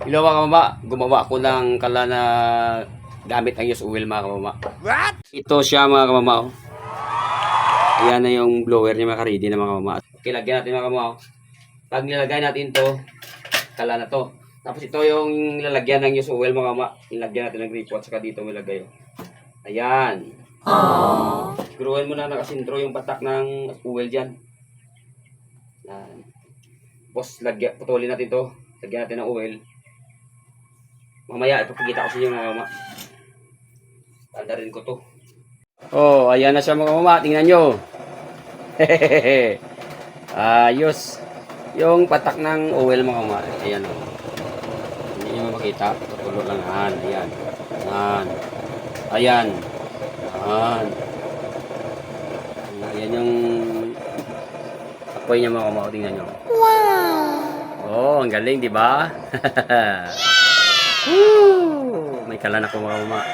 Hello mga kamama, gumawa ako ng kala na gamit ang use oil mga kamama. What? Ito siya mga kamama. Oh. Ayan na yung blower niya mga ready na mga kamama. Okay, lagyan natin mga kamama. Oh. Pag nilagay natin to, kala na to. Tapos ito yung lalagyan ng use oil mga kamama. Nilagyan natin ng gripo at saka dito nilagay. Oh. Ayan. Siguruhin mo na nakasintro yung patak ng oil dyan. Ayan. Tapos putulin natin to. Lagyan natin ng oil. Mamaya, ipapakita ko sa inyo mga mama. Tanda rin ko to. Oh, ayan na siya mga mama. Tingnan nyo. Ayos. Yung patak ng oil mga mama. Ayan o. Hindi nyo makita. Tutulo lang. Ayan. Ayan. Ayan. Ayan. Ayan. Ayan yung apoy niya mga mama. Tingnan nyo. Wow! Oh, ang galing, di ba? Woo! May kalan ako mga mama.